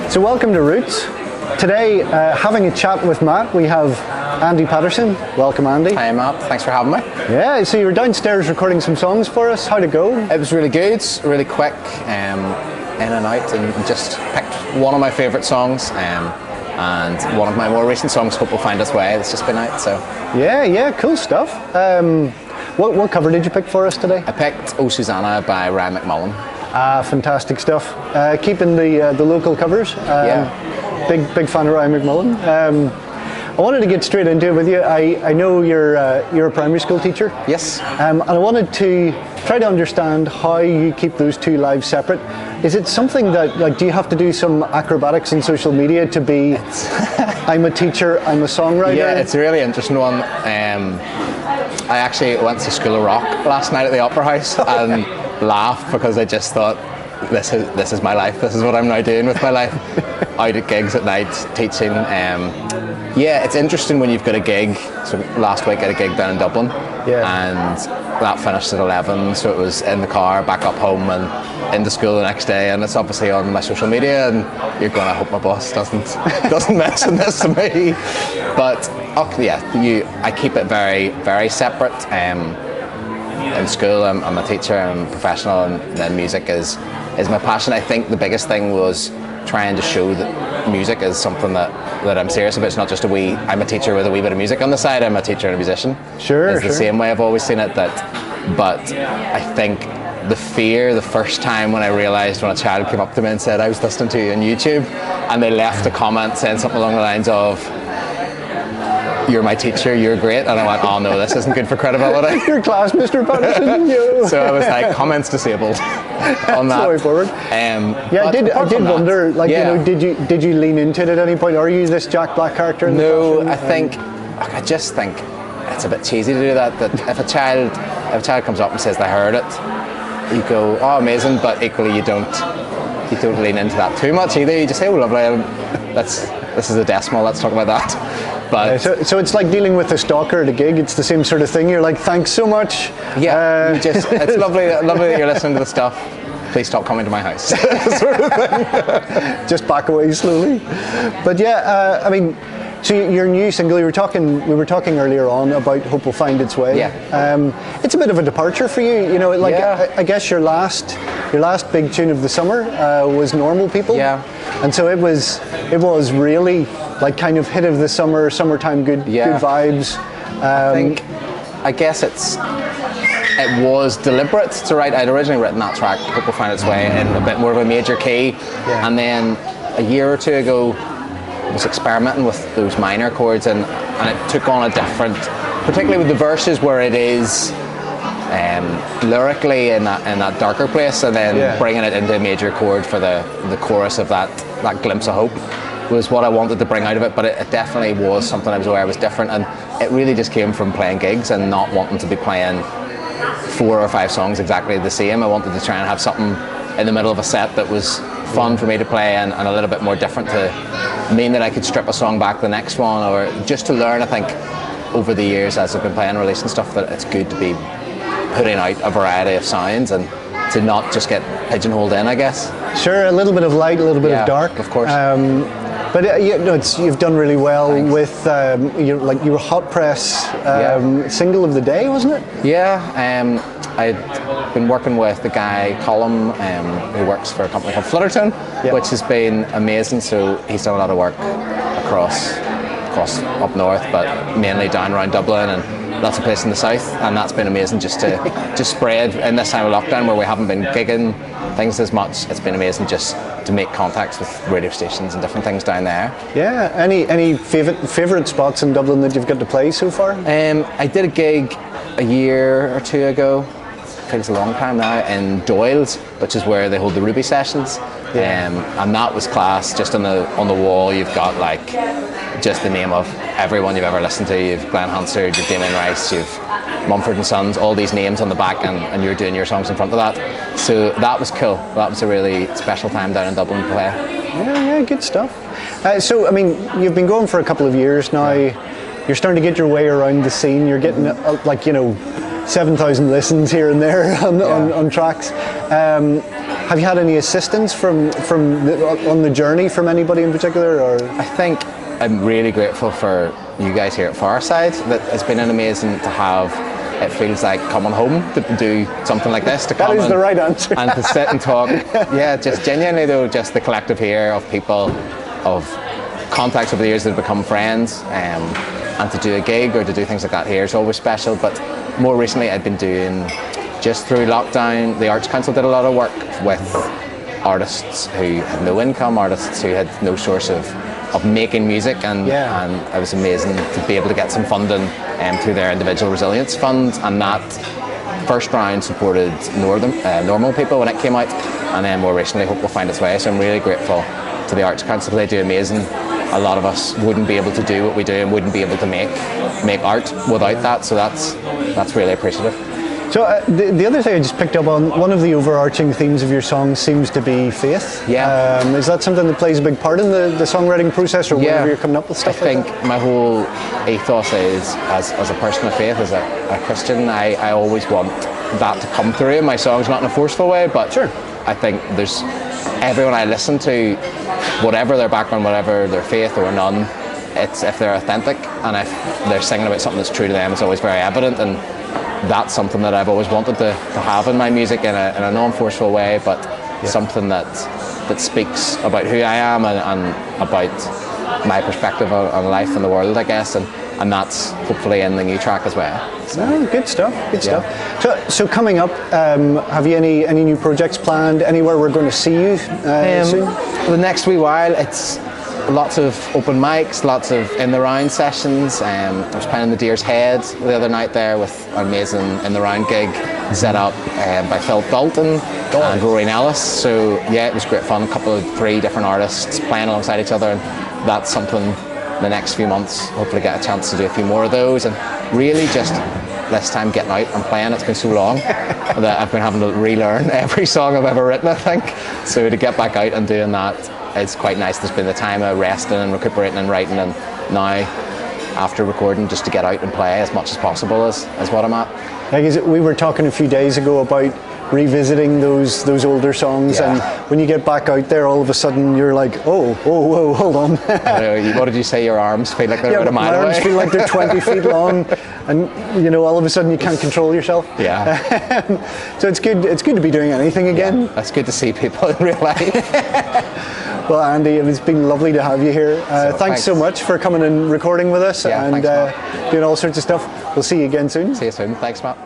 So welcome to Roots. Today, having a chat with Matt, we have Andy Patterson. Welcome, Andy. Hi, Matt. Thanks for having me. Yeah, so you were downstairs recording some songs for us. How'd it go? It was really good, really quick, in and out, and just picked one of my favourite songs, and one of my more recent songs, Hope Will Find Its Way, that's just been out. So Yeah, cool stuff. What cover did you pick for us today? I picked Oh Susanna by Ryan McMullen. Fantastic stuff. Keeping the local covers. Big fan of Ryan McMullen. I wanted to get straight into it with you. I know you're a primary school teacher. Yes. And I wanted to try to understand how you keep those two lives separate. Is it something that, like, do you have to do some acrobatics in social media to be, I'm a teacher, I'm a songwriter? Yeah, it's a really interesting one. I actually went to School of Rock last night at the Opera House and laughed because I just thought, this is my life. This is what I'm now doing with my life. Out at gigs at night, teaching. Yeah, it's interesting when you've got a gig. So last week I had a gig down in Dublin, and that finished at 11. So it was in the car, back up home, and into school the next day. And it's obviously on my social media. And you're going, I hope my boss doesn't mention this to me. But I keep it very, very separate. In school, I'm a teacher, I'm a professional, and then music is my passion. I think the biggest thing was trying to show that music is something that I'm serious about. It's not just I'm a teacher with a wee bit of music on the side, I'm a teacher and a musician. Sure. It's the same way I've always seen it. But I think the fear, the first time when I realised when a child came up to me and said, I was listening to you on YouTube, and they left a comment saying something along the lines of, you're my teacher, you're great, and I went, oh no, this isn't good for credibility. Your class, Mr. Patterson. So I was like, comments disabled on that. Sorry forward. I did wonder, did you lean into it at any point? Are you this Jack Black character in the classroom? I just think it's a bit cheesy to do that. That if a child comes up and says they heard it, you go, oh amazing, but equally you don't lean into that too much either. You just say, oh lovely, this is a decimal, let's talk about that. But so it's like dealing with a stalker at a gig. It's the same sort of thing. You're like, thanks so much. Yeah, it's lovely that you're listening to the stuff. Please stop coming to my house. Sort of thing. Just back away slowly. But I mean, so your new single, we were talking earlier on about Hope Will Find Its Way. Yeah. It's a bit of a departure for you. I guess your last big tune of the summer was Normal People. Yeah. And so it was really like kind of hit of the summertime good vibes. I guess it was deliberate to write. I'd originally written that track, Hope Will Find Its Way, in a bit more of a major key, and then a year or two ago I was experimenting with those minor chords, and it took on a different, particularly with the verses where it is lyrically in that darker place, and then bringing it into a major chord for the chorus of that glimpse of hope was what I wanted to bring out of it. But it definitely was something I was aware was different, and it really just came from playing gigs and not wanting to be playing 4 or 5 songs exactly the same. I wanted to try and have something in the middle of a set that was fun for me to play and a little bit more different, to mean that I could strip a song back the next one, or just to learn. I think over the years as I've been playing, releasing stuff, that it's good to be putting out a variety of sounds and to not just get pigeonholed in, I guess. Sure, a little bit of light, a little bit of dark. Of course. But you've done really well. Thanks. With your hot press single of the day, wasn't it? Yeah, I'd been working with the guy Colm, who works for a company called Flutterton, which has been amazing. So he's done a lot of work across up north, but mainly down around Dublin and lots of places in the south, and that's been amazing just to spread in this time of lockdown where we haven't been gigging things as much. It's been amazing just to make contacts with radio stations and different things down there. Yeah. Any favourite spots in Dublin that you've got to play so far? I did a gig a year or two ago, feels a long time now, in Doyle's, which is where they hold the Ruby sessions. And that was class. Just on the wall you've got like just the name of everyone you've ever listened to. You've Glenn Hansard, you've Damien Rice, you've Mumford and Sons, all these names on the back, and you're doing your songs in front of that. So that was cool. That was a really special time down in Dublin to play. Yeah, good stuff. So I mean, you've been going for a couple of years now. You're starting to get your way around the scene. You're getting 7,000 listens here and there on tracks. Have you had any assistance on the journey from anybody in particular? Or I think I'm really grateful for you guys here at Fireside. That it's been amazing to have. It feels like coming home to do something like this. That is the right answer. And to sit and talk. Yeah, just genuinely though, just the collective here of people, of contacts over the years that have become friends, and to do a gig or to do things like that here is always special. But more recently I've been doing, just through lockdown, the Arts Council did a lot of work with artists who had no income, artists who had no source of making music, and it was amazing to be able to get some funding through their individual resilience fund, and that first round supported normal people when it came out, and then more recently hope will find its way. So I'm really grateful to the Arts Council. They do amazing. A lot of us wouldn't be able to do what we do and wouldn't be able to make art without that, so that's really appreciative. So the other thing I just picked up on, one of the overarching themes of your songs seems to be faith. Yeah. Is that something that plays a big part in the songwriting process, or whenever you're coming up with stuff like that? I think my whole ethos is, as a person of faith, as a Christian, I always want that to come through in my songs, not in a forceful way, but sure. I think there's everyone I listen to, whatever their background, whatever their faith or none, it's if they're authentic and if they're singing about something that's true to them, it's always very evident, and that's something that I've always wanted to have in my music in a non-forceful way, but something that speaks about who I am and about my perspective on life and the world, I guess, and that's hopefully in the new track as well. So. Oh, good stuff. So coming up, have you any new projects planned? Anywhere we're going to see you soon? The next wee while, it's lots of open mics, lots of in the round sessions. I was playing in the Deer's Head the other night there with an amazing in the round gig set up by Phil Dalton and Rory Ellis. So yeah, it was great fun. Three different artists playing alongside each other, and that's something the next few months, hopefully get a chance to do a few more of those, and really just this time getting out and playing. It's been so long that I've been having to relearn every song I've ever written, I think. So to get back out and doing that, it's quite nice. There's been the time of resting and recuperating and writing, and now after recording, just to get out and play as much as possible is what I'm at. We were talking a few days ago about revisiting those older songs, and when you get back out there, all of a sudden you're like, whoa, hold on. What did you say? Your arms feel like they're about a mile away? My arms feel like they're 20 feet long, and all of a sudden you can't control yourself. Yeah. So it's good to be doing anything again. Yeah, it's good to see people in real life. Well, Andy, it's been lovely to have you here. Thanks so much for coming and recording with us, and thanks, doing all sorts of stuff. We'll see you again soon. See you soon. Thanks, Matt.